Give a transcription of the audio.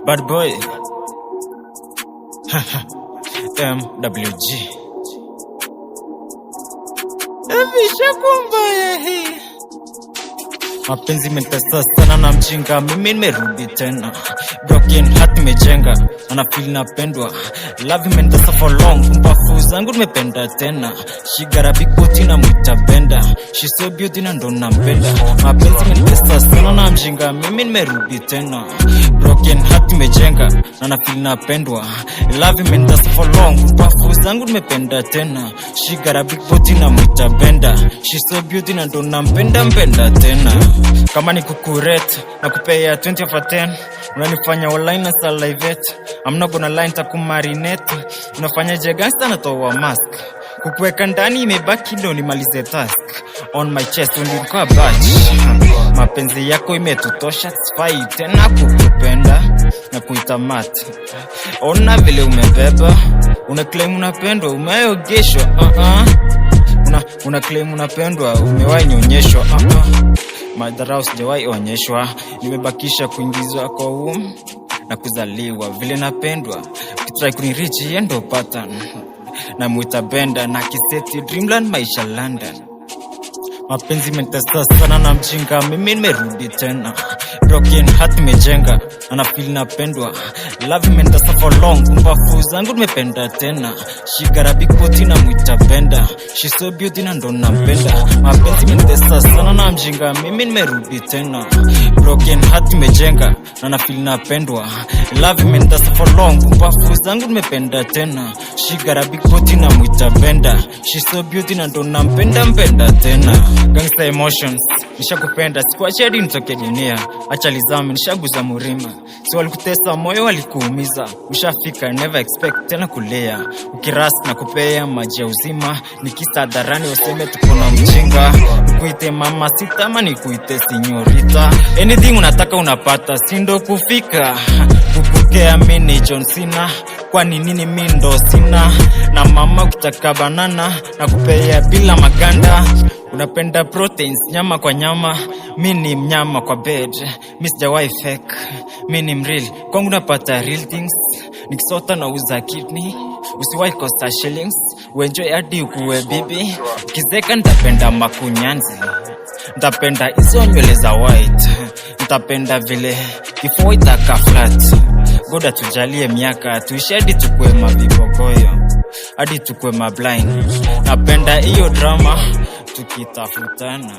Bad boy MWG Vishakumbaya hii mapenzi imetesa sana na mjinga, mimi nimerudi tena. Broken heart nimejenga, ana feel napendwa. Love imenitesa for long, mbafu zangu nimependa tena. She got a big booty na mwita benda. She so beauty na ndo nampenda. Mapenzi imenitesa sana na mjinga, mimi nimerudi tena. Broken heart nimejenga, ana feel napendwa. Love imenitesa for long, mbafu zangu nimependa tena. She got a big booty na mwita benda. She so beauty na ndo nampenda tena. Kama ni kukurate na kupea 20 over 10, unanifanya online na salivate. I'm not gonna lie, nitakumarinate. Unafanya je gangster na toa mask. Kukuweka ndani imebaki ndo nimalize task. On my chest unilikuwa badge. Mapenzi yako imetutosha, sifai tena kukupenda na kuitamati. Ona vile umebeba, unaclaim unapendwa, umeogeshwa. Una claim unapendwa, umewahi nyonyeshwa. Madharau sijawahi onyeshwa, nimebakisha kuingizwa kwa na kuzaliwa vile napendwa. Kitrai kunirich yendo pattern na mwita benda na kiseti dreamland maisha London. Mapenzi imenitesa sana na mjinga, mimi nimerudi tena. Broken heart nimejenga, ana feel napendwa. Love imenitesa for long, mbafu zangu nimependa tena. She got a big booty na mwita benda. She so beauty na ndo nampenda. Mapenzi imenitesa sana na mjinga, mimi nimerudi tena. Broken heart nimejenga, ana feel napendwa. Love imenitesa for long, mbafu zangu nimependa tena. She got a big booty na mwita benda. She so beauty na ndo nampenda tena. Gangsta emotions, nishakupenda, sikuache hadi nitoke dunia. Acha lizame, nishaguza murima. Si walikutesa moyo walikuumiza. Ushafika, never expect tena kulea. Ukiras na kupea maji ya uzima. Nikisa hadharani useme tuko na mjinga. Nikuite mama sita ama nikuite sinyorita. Anything unataka unapata, sindo kufika. Kukukea mini John Cena. Kwani nini mi ndo sina. Na mama ukitaka banana na kupea bila maganda. Unapenda proteins, nyama kwa nyama. Mi ni mnyama kwa bed. Mi sijawahi fake, mi ni mreal. Kwangu napata real things. Nikisota na uza kidney. Usiwahi costa shillings. Uenjoy hadi ukuwe bibi. Ukizeka nitapenda makunyanzi. Nitapenda hizo nywele za white. Nitapenda vile kifo itaka flat. Goda tujalie miaka, tuishi hadi tukue mavibogoyo, hadi tukue mablind. Napenda iyo drama tukitafutana.